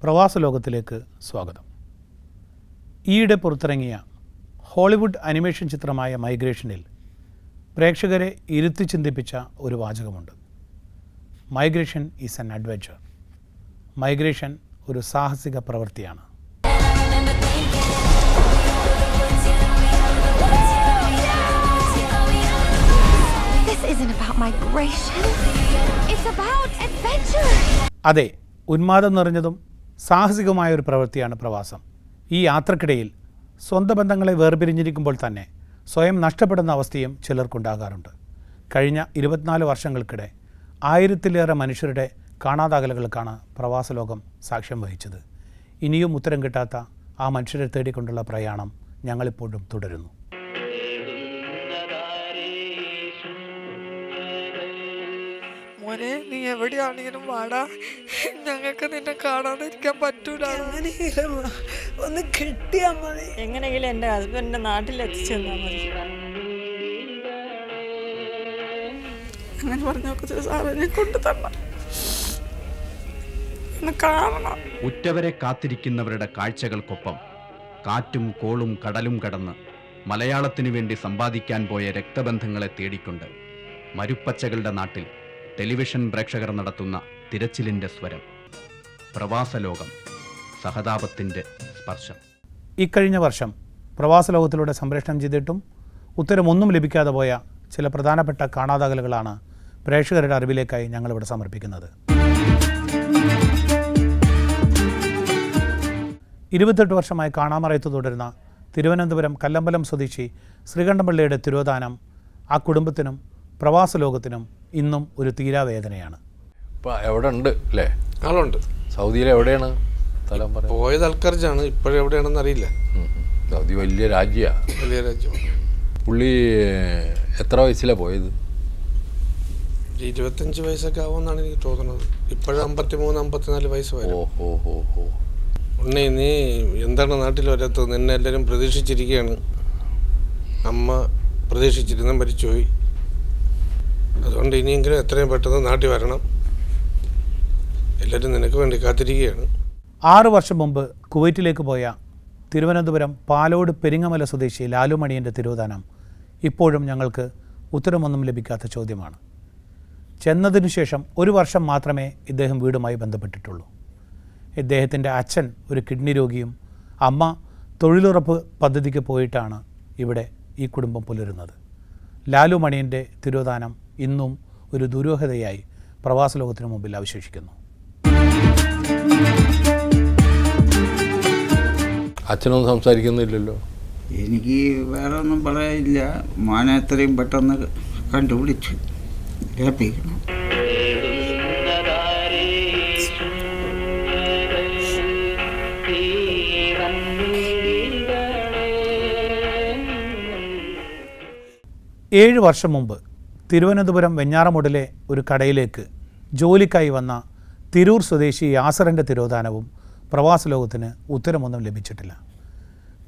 പ്രവാസ ലോകത്തിലേക്ക് സ്വാഗതം. ഈയിടെ പുറത്തിറങ്ങിയ ഹോളിവുഡ് അനിമേഷൻ ചിത്രമായ മൈഗ്രേഷനിൽ പ്രേക്ഷകരെ ഇരുത്തി ചിന്തിപ്പിച്ച ഒരു വാചകമുണ്ട്. Migration is an adventure. Migration ഒരു സാഹസിക പ്രവൃത്തിയാണ്. അതെ, ഉന്മാദം നിറഞ്ഞതും സാഹസികമായ ഒരു പ്രവൃത്തിയാണ് പ്രവാസം. ഈ യാത്രക്കിടയിൽ സ്വന്തം ബന്ധങ്ങളെ വേർപിരിഞ്ഞിരിക്കുമ്പോൾ തന്നെ സ്വയം നഷ്ടപ്പെടുന്ന അവസ്ഥയും ചിലർക്കുണ്ടാകാറുണ്ട്. കഴിഞ്ഞ 24 വർഷങ്ങൾക്കിടെ 1000-ലേറെ മനുഷ്യരുടെ കാണാതാകലുകൾക്കാണ് പ്രവാസ ലോകം സാക്ഷ്യം വഹിച്ചത്. ഇനിയും ഉത്തരം കിട്ടാത്ത ആ മനുഷ്യരെ തേടിക്കൊണ്ടുള്ള പ്രയാണം ഞങ്ങളിപ്പോഴും തുടരുന്നു. മോനെ, നീ എവിടെയാണെങ്കിലും വാടാ, ഞങ്ങൾക്ക് നിന്നെ കാണാതിരിക്കാൻ പറ്റൂല. ഒന്ന് കിട്ടിയാ മതി. എങ്ങനെയെങ്കിലും എൻ്റെ ഹസ്ബൻഡിന്റെ നാട്ടിലെത്തിച്ചു തന്നാൽ മതി. അങ്ങനെ പറഞ്ഞു സാറിനെ കൊണ്ട് തന്നെ കാണണം. ഉറ്റവരെ കാത്തിരിക്കുന്നവരുടെ കാഴ്ചകൾക്കൊപ്പം കാറ്റും കോളും കടലും കടന്ന് മലയാളത്തിനു വേണ്ടി സമ്പാദിക്കാൻ പോയ രക്തബന്ധങ്ങളെ തേടിക്കൊണ്ട് മരുപ്പച്ചകളുടെ നാട്ടിൽ ടെലിവിഷൻ പ്രേക്ഷകർ നടത്തുന്ന തിരച്ചിലിൻ്റെ സ്വരം. പ്രവാസ ലോകം, സഹതാപത്തിൻ്റെ സ്പർശം. ഇക്കഴിഞ്ഞ വർഷം പ്രവാസ ലോകത്തിലൂടെ സംപ്രേഷണം ചെയ്തിട്ടും ഉത്തരമൊന്നും ലഭിക്കാതെ പോയ ചില പ്രധാനപ്പെട്ട കാണാതാകലുകളാണ് പ്രേക്ഷകരുടെ അറിവിലേക്കായി ഞങ്ങളിവിടെ സമർപ്പിക്കുന്നത്. 28 വർഷമായി കാണാമറയത്ത് തുടരുന്ന തിരുവനന്തപുരം കല്ലമ്പലം സ്വദേശി ശ്രീകണ്ഠപിള്ളയുടെ തിരോധാനം ആ കുടുംബത്തിനും പ്രവാസ ലോകത്തിനും ഇന്നും ഒരു തീരാവേദനയാണ്. ഇപ്പം എവിടെ ഉണ്ട് അല്ലേ? ആളുണ്ട്. സൗദിയിൽ എവിടെയാണ് സ്ഥലം? പോയത് അൽഖർജാണ്. ഇപ്പോഴെവിടെയാണെന്ന് അറിയില്ല. സൗദി വലിയ രാജ്യമാണ്. വലിയ രാജ്യം. പുള്ളി എത്ര വയസ്സിലാണ് പോയത്? 25 വയസ്സൊക്കെ ആവുമെന്നാണ് എനിക്ക് തോന്നുന്നത്. ഇപ്പോഴും 53-54 വയസ്സ് വരും. ഉണ്ണി, നീ എന്താണ് നാട്ടിൽ വരാത്തത്? നിന്നെ എല്ലാവരും പ്രതീക്ഷിച്ചിരിക്കുകയാണ്. അമ്മ പ്രതീക്ഷിച്ചിരുന്ന മരിച്ചുപോയി. അതുകൊണ്ട് ഇനിയെങ്കിലും എത്രയും പെട്ടെന്ന് നാട്ടിൽ വരണം. എല്ലാവരും നിനക്ക് വേണ്ടി കാത്തിരിക്കുകയാണ്. 6 വർഷം മുമ്പ് കുവൈറ്റിലേക്ക് പോയ തിരുവനന്തപുരം പാലോട് പെരിങ്ങമല സ്വദേശി ലാലുമണിയൻ്റെ തിരോധാനം ഇപ്പോഴും ഞങ്ങൾക്ക് ഉത്തരമൊന്നും ലഭിക്കാത്ത ചോദ്യമാണ്. ചെന്നതിനു ശേഷം 1 വർഷം മാത്രമേ ഇദ്ദേഹം വീടുമായി ബന്ധപ്പെട്ടിട്ടുള്ളൂ. ഇദ്ദേഹത്തിൻ്റെ അച്ഛൻ ഒരു കിഡ്നി രോഗിയും അമ്മ തൊഴിലുറപ്പ് പദ്ധതിക്ക് പോയിട്ടാണ് ഇവിടെ ഈ കുടുംബം പുലരുന്നത്. ലാലുമണിയൻ്റെ തിരോധാനം ഇന്നും ഒരു ദുരൂഹതയായി പ്രവാസ ലോകത്തിനു മുമ്പിൽ അവശേഷിക്കുന്നു. അച്ഛനൊന്നും സംസാരിക്കുന്നില്ലല്ലോ. എനിക്ക് വേറെ ഒന്നും പറയാനില്ല. മോനെ എത്രയും പെട്ടെന്ന് കണ്ടുപിടിച്ച് കേൾപ്പിക്കണം. ഏഴ് വർഷം മുമ്പ് തിരുവനന്തപുരം വെഞ്ഞാറമൂടിലെ ഒരു കടയിലേക്ക് ജോലിക്കായി വന്ന തിരൂർ സ്വദേശി യാസറിൻ്റെ തിരോധാനവും പ്രവാസ ലോകത്തിന് ഉത്തരമൊന്നും ലഭിച്ചിട്ടില്ല.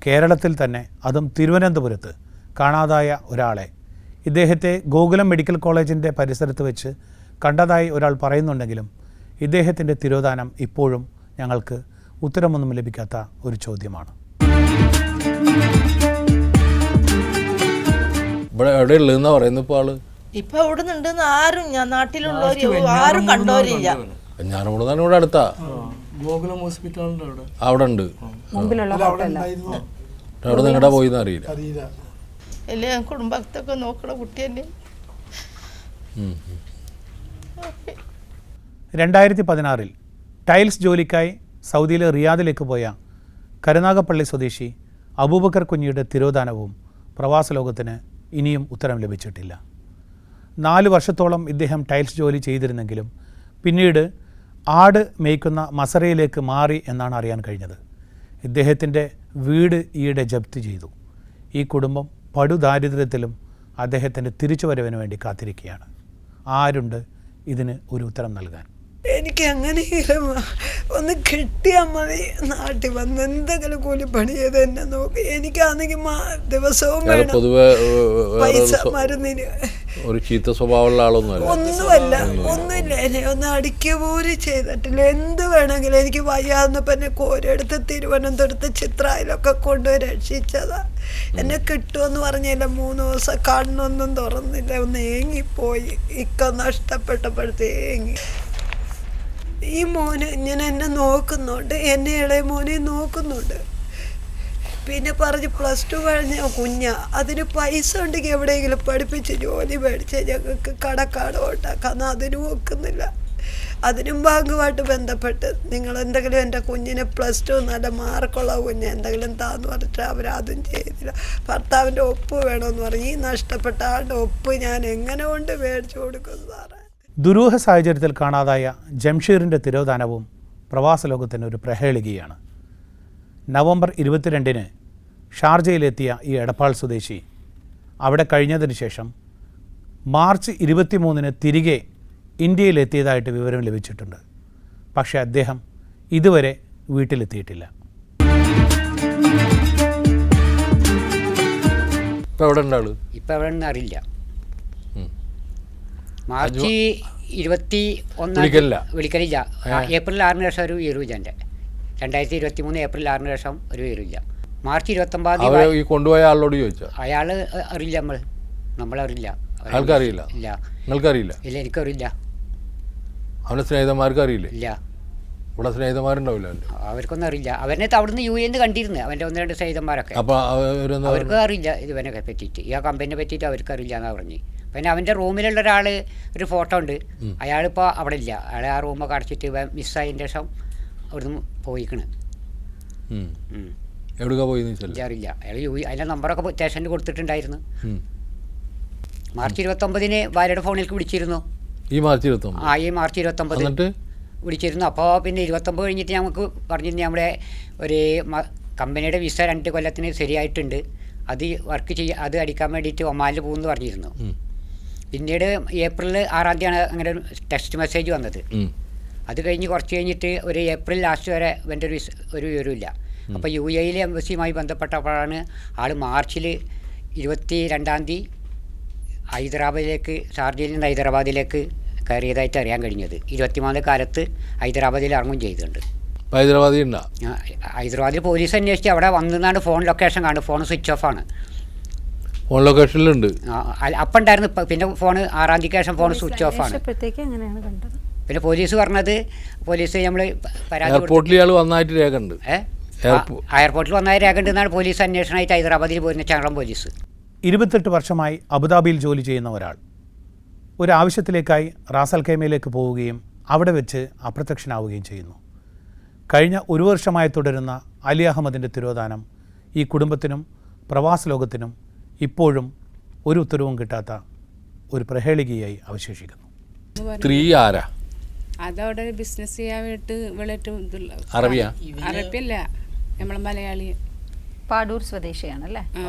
കേരളത്തിൽ തന്നെ, അതും തിരുവനന്തപുരത്ത് കാണാതായ ഒരാളെ ഇദ്ദേഹത്തെ ഗോകുലം മെഡിക്കൽ കോളേജിൻ്റെ പരിസരത്ത് വെച്ച് കണ്ടതായി ഒരാൾ പറയുന്നുണ്ടെങ്കിലും ഇദ്ദേഹത്തിൻ്റെ തിരോധാനം ഇപ്പോഴും ഞങ്ങൾക്ക് ഉത്തരമൊന്നും ലഭിക്കാത്ത ഒരു ചോദ്യമാണ്. ഇവിടെ എവിടെയുള്ളതെന്നാ പറയുന്നത്? ഇപ്പോൾ ആള് ഇപ്പൊ അവിടെ നിന്നുണ്ടെന്ന് ആരും നാട്ടിലുള്ളവര് ആരും കണ്ടോരില്ല. വെഞ്ഞാറമൂട് ഇവിടെ അടുത്താ. ഗോകുലം ഹോസ്പിറ്റലിന്റെ അവിടെ ഉണ്ട്. അവിടെ നിങ്ങടെ പോയിന്ന് അറിയില്ല. അല്ലേ, കുടുംബത്തൊക്കെ നോക്കണ കുട്ടി തന്നെ. 2016 ടൈൽസ് ജോലിക്കായി സൗദിയിലെ റിയാദിലേക്ക് പോയ കരുനാഗപ്പള്ളി സ്വദേശി അബൂബക്കർ കുഞ്ഞിയുടെ തിരോധാനവും പ്രവാസ ലോകത്തിന് ഇനിയും ഉത്തരം ലഭിച്ചിട്ടില്ല. 4 വർഷത്തോളം ഇദ്ദേഹം ടൈൽസ് ജോലി ചെയ്തിരുന്നെങ്കിലും പിന്നീട് ആട് മേയ്ക്കുന്ന മസറയിലേക്ക് മാറി എന്നാണ് അറിയാൻ കഴിഞ്ഞത്. ഇദ്ദേഹത്തിൻ്റെ വീട് ഈയിടെ ജപ്തി ചെയ്തു. ഈ കുടുംബം പടുദാരിദ്ര്യത്തിലും അദ്ദേഹത്തിൻ്റെ തിരിച്ചുവരവിന് വേണ്ടി കാത്തിരിക്കുകയാണ്. ആരുണ്ട് ഇതിന് ഒരു ഉത്തരം നൽകാൻ? എനിക്ക് എങ്ങനെയെങ്കിലും ഒന്ന് കിട്ടിയാൽ മതി. നാട്ടിൽ വന്ന് എന്തെങ്കിലും കൂലിപ്പണി ചെയ്ത് എന്നെ നോക്കി. എനിക്കാണെങ്കിൽ ദിവസവും വേണം പൊതുവെ പൈസ മരുന്നിന്. ഒരു ചീത്ത സ്വഭാവമുള്ള ആളൊന്നുമല്ല. ഒന്നുമില്ല. എന്നെ ഒന്ന് അടിക്കുക പോലും ചെയ്തിട്ടില്ല. എന്ത് വേണമെങ്കിലും എനിക്ക് വയ്യാന്നപ്പോൾ എന്നെ കോരെടുത്ത് തിരുവനന്തപുരത്ത് ചിത്രായിലൊക്കെ കൊണ്ടുപോയി രക്ഷിച്ചതാ. എന്നെ കിട്ടുമെന്ന് പറഞ്ഞില്ല. 3 ദിവസം കണ്ണൊന്നും തുറന്നില്ല. ഒന്ന് ഏങ്ങിപ്പോയി. ഇക്ക നഷ്ടപ്പെട്ടപ്പോഴത്തേങ്ങി. ഈ മോന് ഇങ്ങനെ എന്നെ നോക്കുന്നുണ്ട്, എന്നെ ഇളയ മോനെ നോക്കുന്നുണ്ട്. പിന്നെ പറഞ്ഞ് +2 കഴിഞ്ഞ കുഞ്ഞാ, അതിന് പൈസ ഉണ്ടെങ്കിൽ എവിടെയെങ്കിലും പഠിപ്പിച്ച് ജോലി മേടിച്ച് ഞങ്ങൾക്ക് കടക്കാടോ ഉണ്ടാക്കാന്ന് അതിനും ഒക്കുന്നില്ല. അതിനും ബാങ്കുമായിട്ട് ബന്ധപ്പെട്ട് നിങ്ങൾ എന്തെങ്കിലും എൻ്റെ കുഞ്ഞിന് +2 നല്ല മാർക്കുള്ള കുഞ്ഞ് എന്തെങ്കിലും താന്ന് പറഞ്ഞിട്ട് അവരതും ചെയ്തില്ല. ഭർത്താവിൻ്റെ ഒപ്പ് വേണമെന്ന് പറഞ്ഞ് ഈ നഷ്ടപ്പെട്ട ആളുടെ ഒപ്പ് ഞാൻ എങ്ങനെ കൊണ്ട് മേടിച്ചു കൊടുക്കും സാറേ? ദുരൂഹ സാഹചര്യത്തിൽ കാണാതായ ജംഷീറിൻ്റെ തിരോധാനവും പ്രവാസ ലോകത്തിന് ഒരു പ്രഹേളികയാണ്. നവംബർ 22-ന് ഷാർജയിലെത്തിയ ഈ എടപ്പാൾ സ്വദേശി അവിടെ കഴിഞ്ഞതിന് ശേഷം മാർച്ച് 23-ന് തിരികെ ഇന്ത്യയിലെത്തിയതായിട്ട് വിവരം ലഭിച്ചിട്ടുണ്ട്. പക്ഷേ അദ്ദേഹം ഇതുവരെ വീട്ടിലെത്തിയിട്ടില്ല. ഇപ്പം എവിടെ ഉണ്ടാള്? ഇപ്പം എവിടെ നിന്ന് അറിയില്ല. മാർച്ച് 21 വിളിക്കലില്ല. ഏപ്രിൽ 6-ന് ശേഷം ഒരു വിവരമില്ല. എൻ്റെ 2023 ഏപ്രിൽ 6-ന് ശേഷം ഒരു വിവരമില്ല. മാർച്ച് 29 ഈ കൊണ്ടുപോയ ആളോട് ചോദിച്ചോ? അയാൾ അറിയില്ല. നമ്മളറിയില്ല. ആൾക്കറിയില്ല? ഇല്ല. നിങ്ങൾക്കറിയില്ല? ഇല്ല, എനിക്കറിയില്ല. അവൻ്റെ സ്നേഹിതന്മാർക്ക് അറിയില്ലേ? ഇല്ല. ഇവിടെ സ്നേഹിതന്മാരുണ്ടാവില്ല. അവർക്കൊന്നും അറിയില്ല. അവനെ അവിടുന്ന് UN കണ്ടിരുന്നു, അവൻ്റെ 1-2 സ്നേഹിതന്മാരൊക്കെ. അപ്പോൾ അവർക്ക് അറിയില്ല ഇതിവനെ പറ്റിയിട്ട്, ഈ കമ്പനിയെ പറ്റിയിട്ട് അവർക്ക് അറിയില്ല എന്നാണ് പറഞ്ഞ്. പിന്നെ അവൻ്റെ റൂമിലുള്ള ഒരാൾ ഒരു ഫോട്ടോ ഉണ്ട്. അയാളിപ്പോൾ അവിടെ ഇല്ല. അയാൾ ആ റൂമൊക്കെ അടച്ചിട്ട് മിസ്സായതിൻ്റെ ശേഷം അവിടുന്ന് പോയിക്കണ്. എവിടെയൊക്കെ പോയി അറിയില്ല. അയാൾ അതിൻ്റെ നമ്പറൊക്കെ സ്റ്റേഷനിൽ കൊടുത്തിട്ടുണ്ടായിരുന്നു. മാർച്ച് 29-ന് ഭാര്യയുടെ ഫോണിലേക്ക് വിളിച്ചിരുന്നു. ഈ മാർച്ച് 29? ഈ മാർച്ച് 29 വിളിച്ചിരുന്നു. അപ്പോൾ പിന്നെ 29 കഴിഞ്ഞിട്ട് ഞങ്ങൾക്ക് പറഞ്ഞിരുന്നു നമ്മുടെ ഒരു കമ്പനിയുടെ വിസ 2 കൊല്ലത്തിന് ശരിയായിട്ടുണ്ട്, അത് വർക്ക് അത് അടിക്കാൻ വേണ്ടിയിട്ട് ഒമാനിൽ പോകുമെന്ന് പറഞ്ഞിരുന്നു. പിന്നീട് ഏപ്രിൽ 6-ാം തീയതിയാണ് അങ്ങനെ ഒരു ടെക്സ്റ്റ് മെസ്സേജ് വന്നത്. അത് കഴിഞ്ഞ് കുറച്ച് കഴിഞ്ഞിട്ട് ഒരു ഏപ്രിൽ ലാസ്റ്റ് വരെ ഇവൻ്റെ ഒരു വിവരമില്ല. അപ്പോൾ UAE എംബസിയുമായി ബന്ധപ്പെട്ടപ്പോഴാണ് ആൾ മാർച്ചിൽ 22-ാം തീയതി ഹൈദരാബാദിലേക്ക്, ഷാർജയിൽ നിന്ന് ഹൈദരാബാദിലേക്ക് കയറിയതായിട്ട് അറിയാൻ കഴിഞ്ഞത്. 23 കാലത്ത് ഹൈദരാബാദിൽ ഇറങ്ങുകയും ചെയ്തിട്ടുണ്ട്. ഹൈദരാബാദിൽ പോലീസ് അന്വേഷിച്ച് അവിടെ വന്നാണ് ഫോൺ ലൊക്കേഷൻ കാണുന്നത്. ഫോൺ സ്വിച്ച് ഓഫ് ആണ്. ഫോൺ ലൊക്കേഷനിലുണ്ട്. അപ്പം ഉണ്ടായിരുന്നു. പിന്നെ ഫോൺ 6-ാം തീയതിക്ക് ശേഷം ഫോൺ സ്വിച്ച് ഓഫ് ആണ്. പിന്നെ പോലീസ് പറഞ്ഞത്, പോലീസ് നമ്മൾ എയർപോർട്ടിൽ ഇയാൾ വന്നായിട്ട് രേഖ ഉണ്ട്. എയർപോർട്ടിൽ വന്ന രേഖ ഉണ്ടെന്നാണ് പോലീസ് അന്വേഷണമായിട്ട് ഹൈദരാബാദിൽ പോയിരുന്ന ചങ്ങളം പോലീസ്. 28 വർഷമായി അബുദാബിയിൽ ജോലി ചെയ്യുന്ന ഒരാൾ ഒരു ആവശ്യത്തിലേക്കായി റാസൽ ഖൈമയിലേക്ക് പോവുകയും അവിടെ വെച്ച് അപ്രത്യക്ഷനാവുകയും ചെയ്യുന്നു. കഴിഞ്ഞ 1 വർഷമായി തുടരുന്ന അലി അഹമ്മദിൻ്റെ തിരോധാനം ഈ കുടുംബത്തിനും പ്രവാസ ലോകത്തിനും ഇപ്പോഴും ഒരു ഉത്തരവും കിട്ടാത്ത ഒരു പ്രഹേളികയായി അവശേഷിക്കുന്നു. സ്ത്രീ ആരാ? അതവിടെ ബിസിനസ് ചെയ്യാൻ വേണ്ടിയിട്ട് വെളിയിട്ട് അറബിയല്ല, നമ്മളെ മലയാളി, പാടൂർ സ്വദേശിയാണല്ലേ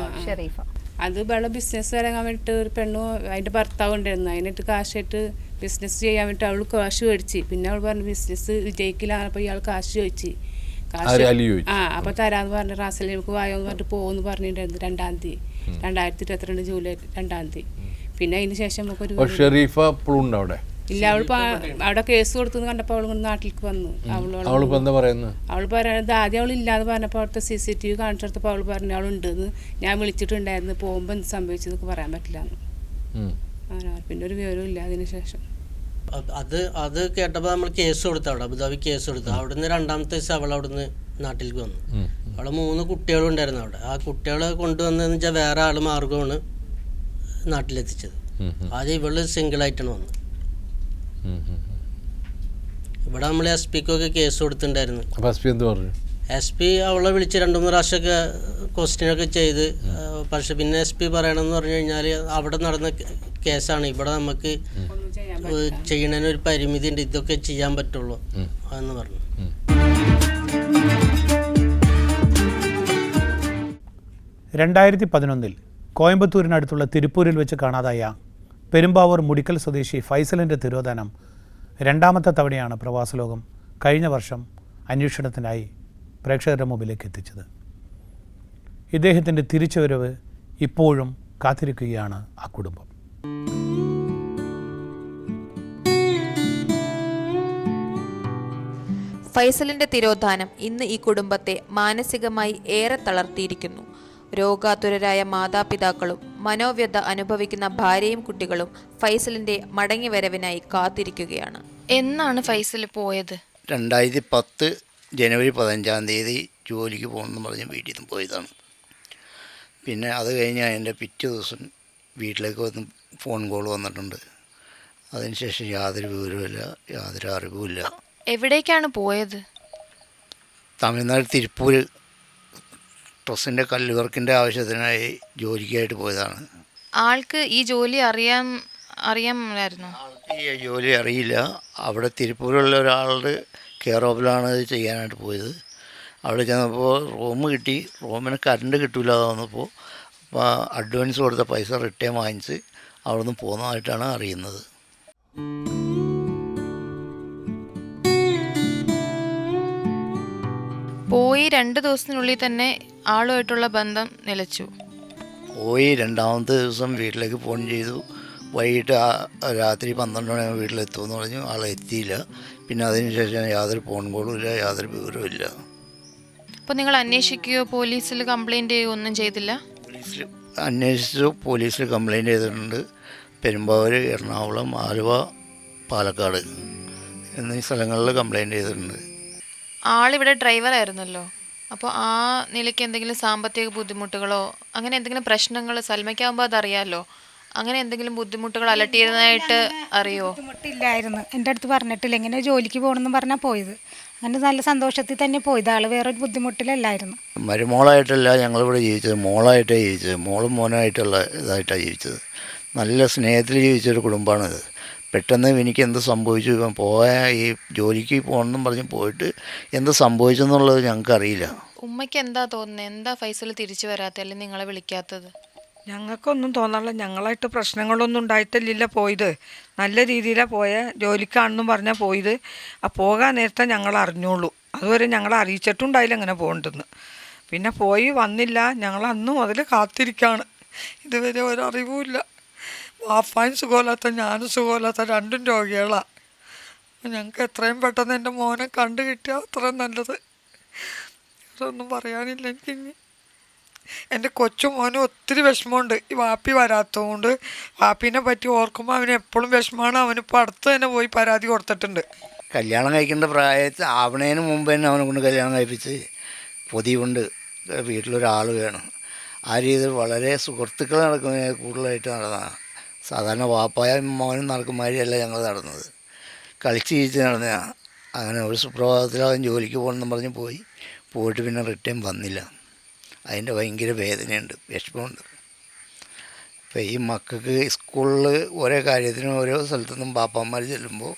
ഷെറീഫ. അത് വെള്ളം ബിസിനസ് ഇറങ്ങാൻ വേണ്ടിയിട്ട് ഒരു പെണ്ണും അതിൻ്റെ ഭർത്താവ് ഉണ്ടായിരുന്നു. അതിനിട്ട് കാശായിട്ട് ബിസിനസ് ചെയ്യാൻ വേണ്ടിയിട്ട് അവൾ കാശ് മേടിച്ച്. പിന്നെ അവൾ പറഞ്ഞു ബിസിനസ് വിജയിക്കില്ല. അപ്പോൾ ഇയാൾ കാശ് ചോദിച്ച് അപ്പോൾ തരാമെന്ന് പറഞ്ഞു. റാസലിലേക്ക് വായോന്ന് പറഞ്ഞിട്ട് പോകുമെന്ന് പറഞ്ഞിട്ടുണ്ടായിരുന്നു 2-ാം തീയതി 2022 ജൂലൈ 2-ാം തീയതി. പിന്നെ അതിന് ശേഷം നമുക്കൊരു ഷെറീഫ അവിടെ ഇല്ല. അവൾ അവിടെ കേസ് കൊടുത്തു കണ്ടപ്പോൾ അവൾ നാട്ടിലേക്ക് വന്നു. അവൾ പറയുന്നത് ആദ്യം അവൾ ഇല്ലാന്ന് പറഞ്ഞപ്പോൾ അവിടുത്തെ CCTV കാണിച്ചെടുത്തപ്പോൾ അവൾ പറഞ്ഞു അവളുണ്ടെന്ന്. ഞാൻ വിളിച്ചിട്ടുണ്ടായിരുന്നു, പോകുമ്പോൾ എന്ത് സംഭവിച്ചതൊക്കെ പറയാൻ പറ്റില്ലാന്ന്. പിന്നെ ഒരു വിവരവും ഇല്ല അതിന് ശേഷം. അത് കേട്ടപ്പോൾ നമ്മൾ കേസ് കൊടുത്തു. അവിടെ അബുദാബി കേസ് കൊടുത്തു. അവിടുന്ന് 2-ാമത്തെ ദിവസം അവൾ അവിടുന്ന് നാട്ടിലേക്ക് വന്നു. അവളെ 3 കുട്ടികളും ഉണ്ടായിരുന്നു അവിടെ. ആ കുട്ടികളെ കൊണ്ടുവന്നതെന്ന് വെച്ചാൽ വേറെ ആൾ മാർഗമാണ് നാട്ടിലെത്തിച്ചത്. ആദ്യം ഇവള് സിംഗിളായിട്ടാണ് വന്നത്. ഇവിടെ നമ്മൾ SP-ക്കൊക്കെ കേസ് കൊടുത്തിട്ടുണ്ടായിരുന്നു. SP അവളെ വിളിച്ച് 2-3 പ്രാവശ്യമൊക്കെ ക്വസ്റ്റ്യനൊക്കെ ചെയ്ത്. പക്ഷെ പിന്നെ SP പറയണമെന്ന് പറഞ്ഞു കഴിഞ്ഞാൽ അവിടെ നടന്ന കേസാണ്, ഇവിടെ നമുക്ക് ചെയ്യണതിന് ഒരു പരിമിതി ഉണ്ട്, ഇതൊക്കെ ചെയ്യാൻ പറ്റുള്ളൂ എന്ന് പറഞ്ഞു. 2011 കോയമ്പത്തൂരിനടുത്തുള്ള തിരുപ്പൂരിൽ വെച്ച് കാണാതായ പെരുമ്പാവൂർ മുടിക്കൽ സ്വദേശി ഫൈസലിൻ്റെ തിരോധാനം രണ്ടാമത്തെ തവണയാണ് പ്രവാസലോകം കഴിഞ്ഞ വർഷം അന്വേഷണത്തിനായി പ്രേക്ഷകരുടെ മുമ്പിലേക്ക് എത്തിച്ചത്. ഇദ്ദേഹത്തിൻ്റെ തിരിച്ചുവരവ് ഇപ്പോഴും കാത്തിരിക്കുകയാണ് ആ കുടുംബം. ഫൈസലിന്റെ തിരോധാനം ഇന്ന് ഈ കുടുംബത്തെ മാനസികമായി ഏറെ തളർത്തിയിരിക്കുന്നു. രോഗാതുരരായ മാതാപിതാക്കളും മനോവ്യത അനുഭവിക്കുന്ന ഭാര്യയും കുട്ടികളും ഫൈസലിന്റെ മടങ്ങിവരവിനായി കാത്തിരിക്കുകയാണ്. എന്നാണ് ഫൈസൽ പോയത്? 2010 ജനുവരി 15 ജോലിക്ക് പോകണമെന്ന് പറഞ്ഞ് വീട്ടിൽ നിന്ന് പോയതാണ്. പിന്നെ അത് കഴിഞ്ഞ് അതിൻ്റെ പിറ്റേ ദിവസം വീട്ടിലേക്ക് വന്ന് ഫോൺ കോൾ വന്നിട്ടുണ്ട്. അതിനുശേഷം യാതൊരു വിവരവുമില്ല, യാതൊരു അറിവുമില്ല. എവിടേക്കാണ് പോയത്? തമിഴ്നാട് തിരുപ്പൂർ ട്രസ്സിൻ്റെ കല്ലുവർക്കിൻ്റെ ആവശ്യത്തിനായി ജോലിക്കായിട്ട് പോയതാണ്. ആൾക്ക് ഈ ജോലി അറിയാമായിരുന്നു? ഈ ജോലി അറിയില്ല. അവിടെ തിരുപ്പൂരുള്ള ഒരാളുടെ കെയർ ഓഫിലാണ് ഇത് ചെയ്യാനായിട്ട് പോയത്. അവിടെ ചെന്നപ്പോൾ റൂം കിട്ടി. റൂമിന് കറണ്ട് കിട്ടില്ലാതെ വന്നപ്പോൾ അഡ്വാൻസ് കൊടുത്ത പൈസ റിട്ടേൺ വാങ്ങിച്ച് അവിടെ നിന്ന് പോകുന്നതായിട്ടാണ് അറിയുന്നത്. പോയി 2 ദിവസത്തിനുള്ളിൽ തന്നെ ആളുമായിട്ടുള്ള ബന്ധം നിലച്ചു. പോയി രണ്ടാമത്തെ ദിവസം വീട്ടിലേക്ക് ഫോൺ ചെയ്തു. വൈകിട്ട് രാത്രി 12 മണിയാകുമ്പോൾ വീട്ടിലെത്തുമെന്ന് പറഞ്ഞു. ആളെത്തിയില്ല. പിന്നെ അതിനുശേഷം യാതൊരു ഫോൺ കോളും ഇല്ല, യാതൊരു വിവരവും ഇല്ല. അപ്പോൾ നിങ്ങൾ അന്വേഷിക്കുകയോ പോലീസിൽ കംപ്ലൈൻറ്റ് ചെയ്യുകയോ ഒന്നും ചെയ്തില്ല? പോലീസിൽ അന്വേഷിച്ചു. പോലീസിൽ കംപ്ലൈൻറ്റ് ചെയ്തിട്ടുണ്ട്. പെരുമ്പാവൂർ, എറണാകുളം, ആലുവ, പാലക്കാട് എന്നീ സ്ഥലങ്ങളിൽ കംപ്ലൈൻറ്റ് ചെയ്തിട്ടുണ്ട്. ആളിവിടെ ഡ്രൈവറായിരുന്നല്ലോ. അപ്പോൾ ആ നിലയ്ക്ക് എന്തെങ്കിലും സാമ്പത്തിക ബുദ്ധിമുട്ടുകളോ അങ്ങനെ എന്തെങ്കിലും പ്രശ്നങ്ങൾ, സൽമയ്ക്കാകുമ്പോൾ അതറിയാമല്ലോ, അങ്ങനെ എന്തെങ്കിലും ബുദ്ധിമുട്ടുകൾ അലട്ടിയിരുന്നതായിട്ട് അറിയോ? ബുദ്ധിമുട്ടില്ലായിരുന്നു. എൻ്റെ അടുത്ത് പറഞ്ഞിട്ടില്ല, ഇങ്ങനെ ജോലിക്ക് പോകണമെന്ന് പറഞ്ഞാൽ പോയത്. അങ്ങനെ നല്ല സന്തോഷത്തിൽ തന്നെ പോയത്. ആൾ വേറൊരു ബുദ്ധിമുട്ടിലല്ലായിരുന്നു. മരുമോളായിട്ടല്ല ഞങ്ങളിവിടെ ജീവിച്ചത്, മോളായിട്ടാണ് ജീവിച്ചത്. മോളും മോനായിട്ടുള്ള ഇതായിട്ടാണ് ജീവിച്ചത്. നല്ല സ്നേഹത്തിൽ ജീവിച്ചൊരു കുടുംബമാണിത്. പെട്ടെന്ന് എനിക്ക് എന്ത് സംഭവിച്ചു, ഇപ്പം പോയ ഈ ജോലിക്ക് പോകണമെന്നും പറഞ്ഞ് പോയിട്ട് എന്ത് സംഭവിച്ചെന്നുള്ളത് ഞങ്ങൾക്കറിയില്ല. ഉമ്മയ്ക്ക് എന്താ തോന്നുന്നത്? എന്താ ഫൈസൽ തിരിച്ചു വരാത്തത് അല്ലെങ്കിൽ നിങ്ങളെ വിളിക്കാത്തത്? ഞങ്ങൾക്കൊന്നും തോന്നാനുള്ള, ഞങ്ങളായിട്ട് പ്രശ്നങ്ങളൊന്നും ഉണ്ടായിട്ടില്ല പോയത്. നല്ല രീതിയിലാണ് പോയ, ജോലിക്കാണെന്നും പറഞ്ഞാൽ പോയത്. ആ പോകാൻ നേരത്തെ ഞങ്ങൾ അറിഞ്ഞോളൂ. അതുവരെ ഞങ്ങളെ അറിയിച്ചിട്ടുണ്ടായില്ല അങ്ങനെ പോകണ്ടെന്ന്. പിന്നെ പോയി വന്നില്ല. ഞങ്ങൾ അന്ന് മുതൽ കാത്തിരിക്കുകയാണ്. ഇതുവരെ ഒരറിവുമില്ല. വാപ്പായും സുഖമില്ലാത്ത, ഞാനും സുഖമില്ലാത്ത, രണ്ടും രോഗികളാണ്. ഞങ്ങൾക്ക് എത്രയും പെട്ടെന്ന് എൻ്റെ മോനെ കണ്ടു കിട്ടിയാൽ അത്രയും നല്ലത്. അതൊന്നും പറയാനില്ല എനിക്കിനി. എൻ്റെ കൊച്ചു മോനും ഒത്തിരി വിഷമമുണ്ട് ഈ വാപ്പി വരാത്തതുകൊണ്ട്. വാപ്പീനെ പറ്റി ഓർക്കുമ്പോൾ അവന് എപ്പോഴും വിഷമമാണ്. അവനിപ്പോൾ അടുത്ത് തന്നെ പോയി പരാതി കൊടുത്തിട്ടുണ്ട്. കല്യാണം കഴിക്കേണ്ട പ്രായത്തിൽ ആവണേന് മുമ്പ് തന്നെ അവനെ കൊണ്ട് കല്യാണം കഴിപ്പിച്ച് പൊതിയുണ്ട് വീട്ടിലൊരാൾ വേണം. ആ രീതിയിൽ വളരെ സുഹൃത്തുക്കൾ നടക്കുന്ന കൂടുതലായിട്ട് നടന്നതാണ്. സാധാരണ വാപ്പായും മോനും നടക്കുമാതിരിയല്ല ഞങ്ങൾ നടന്നത്. കളിച്ച് ജീവിച്ച് നടന്നതാണ്. അങ്ങനെ ഒരു സുപ്രഭാതത്തിൽ അവൻ ജോലിക്ക് പോകണമെന്ന് പറഞ്ഞ് പോയിട്ട് പിന്നെ റിട്ടേൺ വന്നില്ല. അതിൻ്റെ ഭയങ്കര വേദനയുണ്ട്, വിഷമമുണ്ട്. ഇപ്പോൾ ഈ മക്കൾക്ക് സ്കൂളിൽ ഓരോ കാര്യത്തിനും ഓരോ സ്ഥലത്തുനിന്നും ബാപ്പന്മാർ ചെല്ലുമ്പോൾ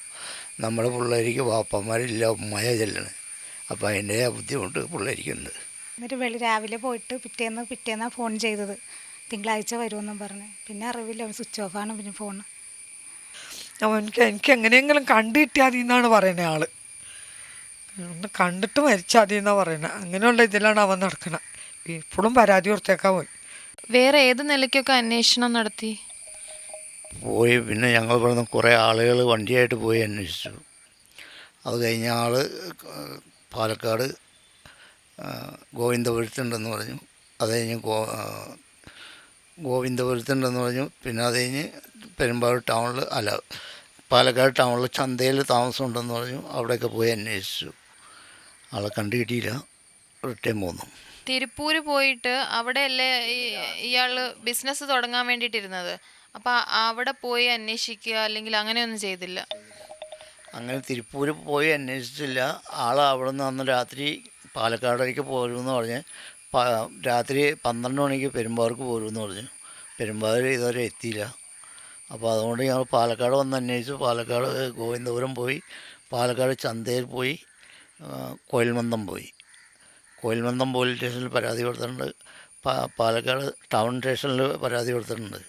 നമ്മുടെ പിള്ളേർക്ക് ബാപ്പന്മാരില്ല, ഉമ്മയ ചെല്ലണം. അപ്പോൾ അതിൻ്റെ ബുദ്ധിമുട്ട് പിള്ളേർക്കുണ്ട്. എന്നിട്ട് രാവിലെ പോയിട്ട് പിറ്റേന്നാണ് ഫോൺ ചെയ്തത്, തിങ്കളാഴ്ച വരുമെന്നും പറഞ്ഞു. പിന്നെ അറിവില്ല, സ്വിച്ച് ഓഫാണ് പിന്നെ ഫോൺ. എനിക്ക് എങ്ങനെയെങ്കിലും കണ്ടു കിട്ടിയാൽ മതി എന്നാണ് പറയുന്നത് ആള്. ഒന്ന് കണ്ടിട്ട് മരിച്ചാൽ മതി എന്നാണ് പറയുന്നത്. അങ്ങനെയുള്ള ഇതിലാണ് അവൻ നടക്കുന്നത്. ഇപ്പോഴും പരാതി കൊടുത്തേക്കാൻ പോയി. വേറെ ഏത് നിലയ്ക്കൊക്കെ അന്വേഷണം നടത്തി? പിന്നെ ഞങ്ങൾ പറഞ്ഞ കുറേ ആളുകൾ വണ്ടിയായിട്ട് പോയി അന്വേഷിച്ചു. അത് കഴിഞ്ഞ ആൾ പാലക്കാട് ഗോവിന്ദപുരത്തുണ്ടെന്ന് പറഞ്ഞു. അത് കഴിഞ്ഞ് ഗോവിന്ദപുരത്തുണ്ടെന്ന് പറഞ്ഞു. പിന്നെ അത് കഴിഞ്ഞ് പെരുമ്പാവൂർ ടൗണിൽ പാലക്കാട് ടൗണിൽ ചന്തയിൽ താമസമുണ്ടെന്ന് പറഞ്ഞു. അവിടെയൊക്കെ പോയി അന്വേഷിച്ചു. ആളെ കണ്ടു കിട്ടിയില്ല, റിട്ടേൺ പോന്നു. തിരുപ്പൂർ പോയിട്ട് അവിടെയല്ലേ ഇയാൾ ബിസിനസ് തുടങ്ങാൻ വേണ്ടിയിട്ടിരുന്നത്? അപ്പോൾ അവിടെ പോയി അന്വേഷിക്കുക അല്ലെങ്കിൽ അങ്ങനെയൊന്നും ചെയ്തില്ല? അങ്ങനെ തിരുപ്പൂർ പോയി അന്വേഷിച്ചില്ല. ആൾ അവിടെ നിന്ന് അന്ന് രാത്രി പാലക്കാടേക്ക് പോരുമെന്ന് പറഞ്ഞ് രാത്രി 12 മണിക്ക് പെരുമ്പാവൂർക്ക് പോരുമെന്ന് പറഞ്ഞു. പെരുമ്പാവൂർ ഇതുവരെ എത്തിയില്ല. അപ്പോൾ അതുകൊണ്ട് ഞങ്ങൾ പാലക്കാട് വന്ന് അന്വേഷിച്ചു. പാലക്കാട് ഗോവിന്ദപുരം പോയി, പാലക്കാട് ചന്തയിൽ പോയി, കോയിൽമന്ദം പോയി. കോയിൽമന്ദം പോലീസ് സ്റ്റേഷനിൽ പരാതി കൊടുത്തിട്ടുണ്ട്. പാലക്കാട് ടൗൺ സ്റ്റേഷനിൽ പരാതി കൊടുത്തിട്ടുണ്ട്.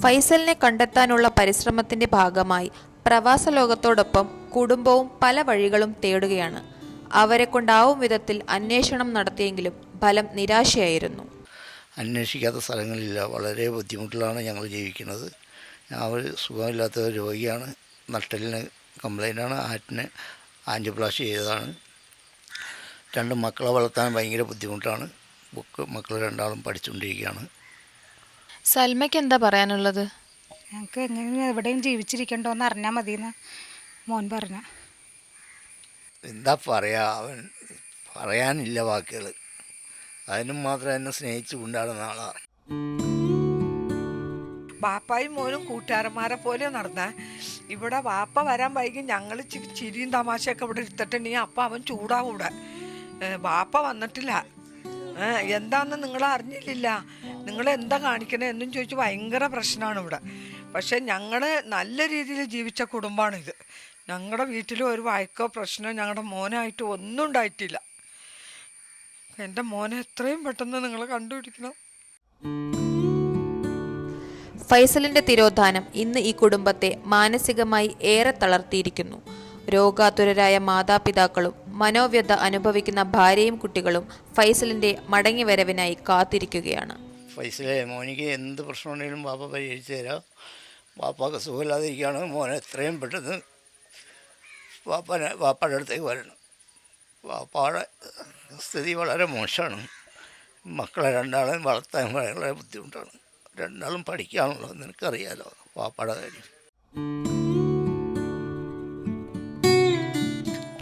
ഫൈസലിനെ കണ്ടെത്താനുള്ള പരിശ്രമത്തിന്റെ ഭാഗമായി പ്രവാസ ലോകത്തോടൊപ്പം കുടുംബവും പല വഴികളും തേടുകയാണ്. അവരെ കൊണ്ടാവും വിധത്തിൽ അന്വേഷണം നടത്തിയെങ്കിലും ഫലം നിരാശയായിരുന്നു. അന്വേഷിക്കാത്ത സ്ഥലങ്ങളില്ല, വളരെ ബുദ്ധിമുട്ടിലാണ് ഞങ്ങൾ ജീവിക്കുന്നത്. അവർ സുഖമില്ലാത്ത രോഗിയാണ്, നട്ടലിന് കംപ്ലൈൻ്റാണ്, ഹാർട്ടിന് ആൻജിയോപ്ലാസ്റ്റി ചെയ്തതാണ്. 2 മക്കളെ വളർത്താൻ ഭയങ്കര ബുദ്ധിമുട്ടാണ്. മക്കൾ 2 പഠിച്ചുകൊണ്ടിരിക്കുകയാണ്. സൽമയ്ക്ക് എന്താ പറയാനുള്ളത്? ഞങ്ങൾക്ക് എങ്ങനെ എവിടെയും ജീവിച്ചിരിക്കണ്ടോന്ന് അറിഞ്ഞാൽ മതിയെന്ന് മോൻ പറഞ്ഞ. എന്താ പറയുക, അവൻ പറയാനില്ല വാക്കുകൾ. അതിനും മാത്രം എന്നെ സ്നേഹിച്ചു കൊണ്ടാടുന്ന ആളാണ്. വാപ്പായും മോനും കൂട്ടുകാരന്മാരെ പോലെ നടന്ന ഇവിടെ വാപ്പ വരാൻ വൈകി ഞങ്ങൾ ചിരിയും തമാശയൊക്കെ ഇവിടെ എടുത്തിട്ടുണ്ടെങ്കിൽ അപ്പം അവൻ ചൂടാവൂടെ. വാപ്പ വന്നിട്ടില്ല, എന്താണെന്ന് നിങ്ങൾ അറിഞ്ഞില്ല, നിങ്ങൾ എന്താ കാണിക്കണേ എന്നും ചോദിച്ച് ഭയങ്കര പ്രശ്നമാണ് ഇവിടെ. പക്ഷെ ഞങ്ങൾ നല്ല രീതിയിൽ ജീവിച്ച കുടുംബമാണിത്. ഞങ്ങളുടെ വീട്ടിൽ ഒരു വഴക്കോ പ്രശ്നമോ ഞങ്ങളുടെ മോനായിട്ട് ഒന്നും ഉണ്ടായിട്ടില്ല. എൻ്റെ മോനെ എത്രയും പെട്ടെന്ന് നിങ്ങൾ കണ്ടുപിടിക്കണം. ഫൈസലിന്റെ തിരോധാനം ഇന്ന് ഈ കുടുംബത്തെ മാനസികമായി ഏറെ തളർത്തിയിരിക്കുന്നു. രോഗാതുരരായ മാതാപിതാക്കളും മനോവ്യത അനുഭവിക്കുന്ന ഭാര്യയും കുട്ടികളും ഫൈസലിന്റെ മടങ്ങിവരവിനായി കാത്തിരിക്കുകയാണ്. ഫൈസലെ, മോനിക്ക് എന്ത് പ്രശ്നമുണ്ടെങ്കിലും വാപ്പ പരിഹരിച്ചു തരാം. വാപ്പാക്ക് സുഖമില്ലാതിരിക്കുകയാണ്. മോനെ എത്രയും പെട്ടെന്ന് വാപ്പയുടെ അടുത്തേക്ക് വരണം. വാപ്പയുടെ സ്ഥിതി വളരെ മോശമാണ്. മക്കളെ 2 വളർത്താൻ വളരെ ബുദ്ധിമുട്ടാണ്. 2 പഠിക്കാനുള്ളത് നിനക്കറിയാലോ വാപ്പയുടെ കാര്യം.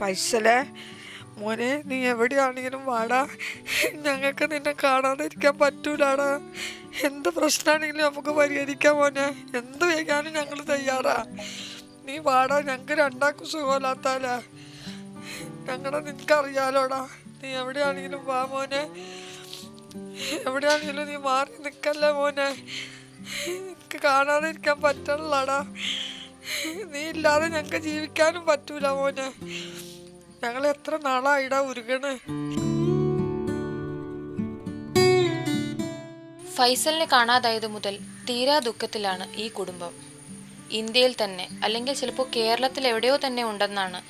ഫൈസലെ മോനെ, നീ എവിടെയാണെങ്കിലും വാടാ, ഞങ്ങൾക്ക് നിന്നെ കാണാതെ ഇരിക്കാൻ പറ്റൂലാടാ. എന്ത് പ്രശ്നമാണെങ്കിലും നമുക്ക് പരിഹരിക്കാം മോനെ. എന്ത് വയ്ക്കാനും ഞങ്ങൾ തയ്യാറാ. നീ വാടാ, ഞങ്ങൾക്ക് 2 സുഖമില്ലാത്താലേ. നിനക്കറിയാലോടാ. നീ എവിടെയാണെങ്കിലും വാ മോനെ. എവിടെയാണെങ്കിലും നീ മാറി നിൽക്കല്ലേ മോനെ. എനിക്ക് കാണാതെ ഇരിക്കാൻ പറ്റണല്ലോടാ. നീ ഇല്ലാതെ ഞങ്ങൾക്ക് ജീവിക്കാനും പറ്റൂല മോനെ. ഞങ്ങൾ എത്ര നാളായിടാ ഉരുകണ്. ഫൈസലിനെ കാണാതായത് മുതൽ തീരാ ദുഃഖത്തിലാണ് ഈ കുടുംബം. ഇന്ത്യയിൽ തന്നെ അല്ലെങ്കിൽ ചിലപ്പോൾ കേരളത്തിൽ എവിടെയോ തന്നെ ഉണ്ടെന്നാണ്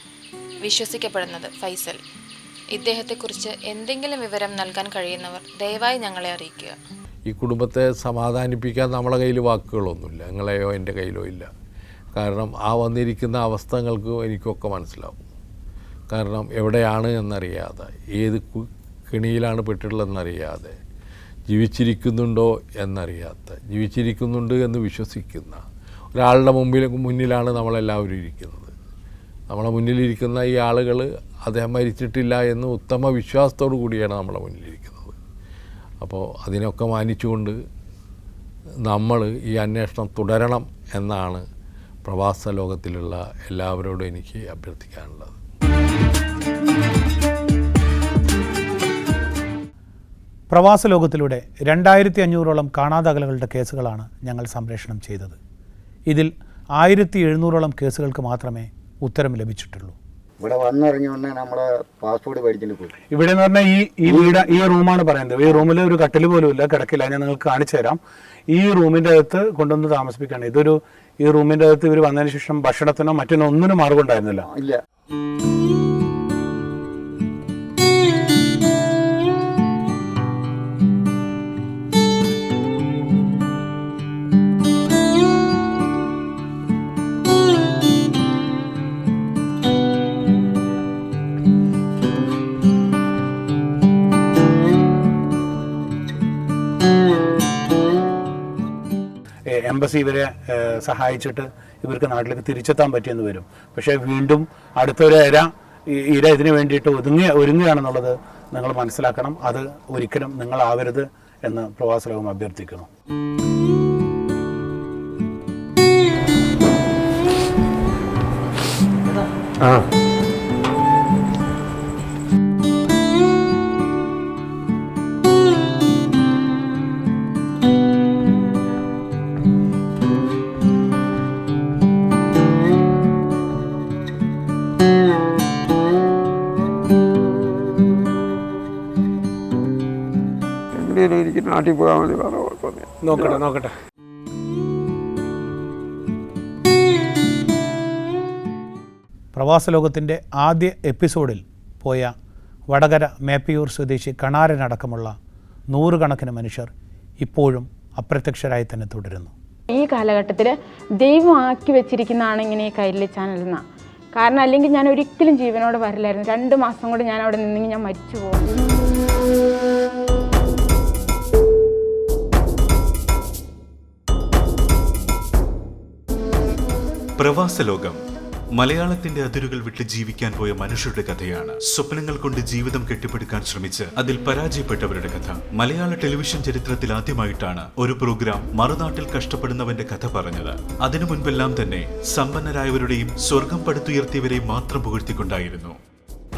വിശ്വസിക്കപ്പെടുന്നത് ഫൈസൽ. ഇദ്ദേഹത്തെക്കുറിച്ച് എന്തെങ്കിലും വിവരം നൽകാൻ കഴിയുന്നവർ ദയവായി ഞങ്ങളെ അറിയിക്കുക. ഈ കുടുംബത്തെ സമാധാനിപ്പിക്കാൻ നമ്മളെ കയ്യിൽ വാക്കുകളൊന്നുമില്ല, നിങ്ങളെയോ എൻ്റെ കയ്യിലോ ഇല്ല. കാരണം ആ വന്നിരിക്കുന്ന അവസ്ഥകൾക്ക് എനിക്കൊക്കെ മനസ്സിലാവും. കാരണം എവിടെയാണ് എന്നറിയാതെ, ഏത് കെണിയിലാണ് പെട്ടിട്ടുള്ളതെന്നറിയാതെ, ജീവിച്ചിരിക്കുന്നുണ്ടോ എന്നറിയാത്ത, ജീവിച്ചിരിക്കുന്നുണ്ട് എന്ന് വിശ്വസിക്കുന്ന ഒരാളുടെ മുന്നിലാണ് നമ്മളെല്ലാവരും ഇരിക്കുന്നത്. നമ്മളെ മുന്നിലിരിക്കുന്ന ഈ ആളുകൾ അദ്ദേഹം മരിച്ചിട്ടില്ല എന്ന് ഉത്തമ വിശ്വാസത്തോടു കൂടിയാണ് നമ്മളെ മുന്നിലിരിക്കുന്നത്. അപ്പോൾ അതിനൊക്കെ മാനിച്ചുകൊണ്ട് നമ്മൾ ഈ അന്വേഷണം തുടരണം എന്നാണ് പ്രവാസ ലോകത്തിലുള്ള എല്ലാവരോടും എനിക്ക് അഭ്യർത്ഥിക്കാനുള്ളത്. പ്രവാസ ലോകത്തിലൂടെ 2500ഓളം കാണാതാകലുകളുടെ കേസുകളാണ് ഞങ്ങൾ സംപ്രേഷണം ചെയ്തത്. ഇതിൽ 1700ഓളം കേസുകൾക്ക് മാത്രമേ ഉത്തരം ലഭിച്ചിട്ടുള്ളൂ. ഇവിടെ വന്നിറങ്ങിയോണ്ട് നമ്മളെ പാസ്പോർട്ട് മേടിച്ചിട്ട് പോയി. ഇവിടെ എന്ന് പറഞ്ഞാൽ ഈ റൂമാണ് പറയുന്നത്. ഈ റൂമിൽ ഒരു കട്ടിൽ പോലും ഇല്ല, കിടക്കില്ല. ഞാൻ നിങ്ങൾക്ക് കാണിച്ചു തരാം. ഈ റൂമിൻ്റെ അകത്ത് കൊണ്ടുവന്ന് താമസിപ്പിക്കുകയാണ്. ഈ റൂമിൻ്റെ അകത്ത് ഇവർ വന്നതിന് ശേഷം ഭക്ഷണത്തിനോ മറ്റിനോ ഒന്നിനും മാർഗം ഉണ്ടായിരുന്നില്ല. ഇല്ല. എംബസി ഇവരെ സഹായിച്ചിട്ട് ഇവർക്ക് നാട്ടിലേക്ക് തിരിച്ചെത്താൻ പറ്റിയെന്ന് വരും. പക്ഷേ വീണ്ടും അടുത്തൊരു ഇര ഇതിനു വേണ്ടിയിട്ട് ഒരുങ്ങുകയാണെന്നുള്ളത് നിങ്ങൾ മനസ്സിലാക്കണം. അത് ഒരിക്കലും നിങ്ങളാവരുത് എന്ന് പ്രവാസ ലോകം അഭ്യർത്ഥിക്കുന്നു. എനിക്ക് നാട്ടിൽ പോകാൻ വേണ്ടി നോക്കട്ടെ. പ്രവാസലോകത്തിൻ്റെ ആദ്യ എപ്പിസോഡിൽ പോയ വടകര മേപ്പയൂർ സ്വദേശി കണാരനടക്കമുള്ള നൂറുകണക്കിന് മനുഷ്യർ ഇപ്പോഴും അപ്രത്യക്ഷരായി തന്നെ തുടരുന്നു. ഈ കാലഘട്ടത്തിൽ ദൈവം ആക്കി വെച്ചിരിക്കുന്നതാണ് ഇങ്ങനെ ഈ കൈരളി ചാനൽ എന്നാണ്. കാരണം അല്ലെങ്കിൽ ഞാൻ ഒരിക്കലും ജീവനോടെ വരില്ലായിരുന്നു. 2 മാസം കൊണ്ട് ഞാൻ അവിടെ നിന്നെങ്കിൽ ഞാൻ മരിച്ചു പോകും. പ്രവാസലോകം മലയാളത്തിന്റെ അതിരുകൾ വിട്ട് ജീവിക്കാൻ പോയ മനുഷ്യരുടെ കഥയാണ്. സ്വപ്നങ്ങൾ കൊണ്ട് ജീവിതം കെട്ടിപ്പടുക്കാൻ ശ്രമിച്ച് അതിൽ പരാജയപ്പെട്ടവരുടെ കഥ. മലയാള ടെലിവിഷൻ ചരിത്രത്തിൽ ആദ്യമായിട്ടാണ് ഒരു പ്രോഗ്രാം മറുനാട്ടിൽ കഷ്ടപ്പെടുന്നവന്റെ കഥ പറഞ്ഞത്. അതിനു മുൻപെല്ലാം തന്നെ സമ്പന്നരായവരുടെയും സ്വർഗം പടുത്തുയർത്തിയവരെയും മാത്രം പുകഴ്ത്തിക്കൊണ്ടായിരുന്നു.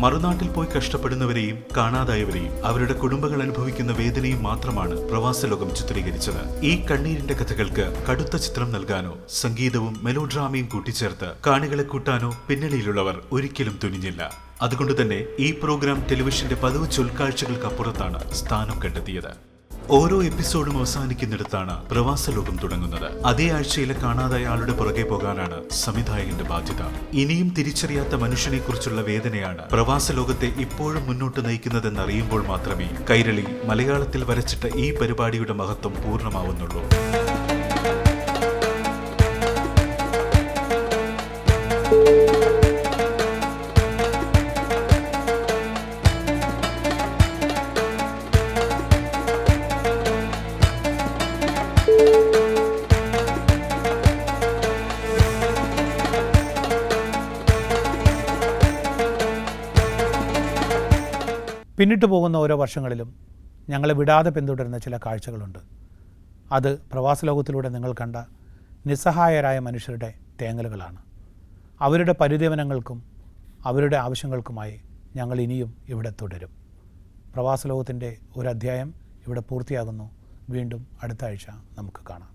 മറുനാട്ടിൽ പോയി കഷ്ടപ്പെടുന്നവരെയും കാണാതായവരെയും അവരുടെ കുടുംബങ്ങൾ അനുഭവിക്കുന്ന വേദനയും മാത്രമാണ് പ്രവാസലോകം ചിത്രീകരിച്ചത്. ഈ കണ്ണീരിന്റെ കഥകൾക്ക് കടുത്ത ചിത്രം നൽകാനോ സംഗീതവും മെലോഡ്രാമയും കൂട്ടിച്ചേർത്ത് കാണികളെ കൂട്ടാനോ പിന്നണിയിലുള്ളവർ ഒരിക്കലും തുനിഞ്ഞില്ല. അതുകൊണ്ട് തന്നെ ഈ പ്രോഗ്രാം ടെലിവിഷന്റെ പതിവ് ചൊൽക്കാഴ്ചകൾക്കപ്പുറത്താണ് സ്ഥാനം കണ്ടെത്തിയത്. ഓരോ എപ്പിസോഡും അവസാനിക്കുന്നിടത്താണ് പ്രവാസലോകം തുടങ്ങുന്നത്. അതേ ആഴ്ചയിലെ കാണാതായ ആളുടെ പുറകെ പോകാനാണ് സംവിധായകന്റെ ബാധ്യത. ഇനിയും തിരിച്ചറിയാത്ത മനുഷ്യനെ കുറിച്ചുള്ള വേദനയാണ് പ്രവാസലോകത്തെ ഇപ്പോഴും മുന്നോട്ട് നയിക്കുന്നതെന്നറിയുമ്പോൾ മാത്രമേ കൈരളി മലയാളത്തിൽ വരച്ചിട്ട ഈ പരിപാടിയുടെ മഹത്വം പൂർണ്ണമാവുന്നുള്ളൂ. പിന്നിട്ട് പോകുന്ന ഓരോ വർഷങ്ങളിലും ഞങ്ങളെ വിടാതെ പിന്തുടരുന്ന ചില കാഴ്ചകളുണ്ട്. അത് പ്രവാസലോകത്തിലൂടെ നിങ്ങൾ കണ്ട നിസ്സഹായരായ മനുഷ്യരുടെ തേങ്ങലുകളാണ്. അവരുടെ പരിദേവനങ്ങൾക്കും അവരുടെ ആവശ്യങ്ങൾക്കുമായി ഞങ്ങൾ ഇനിയും ഇവിടെ തുടരും. പ്രവാസലോകത്തിൻ്റെ ഒരു അധ്യായം ഇവിടെ പൂർത്തിയാകുന്നു. വീണ്ടും അടുത്ത ആഴ്ച നമുക്ക് കാണാം.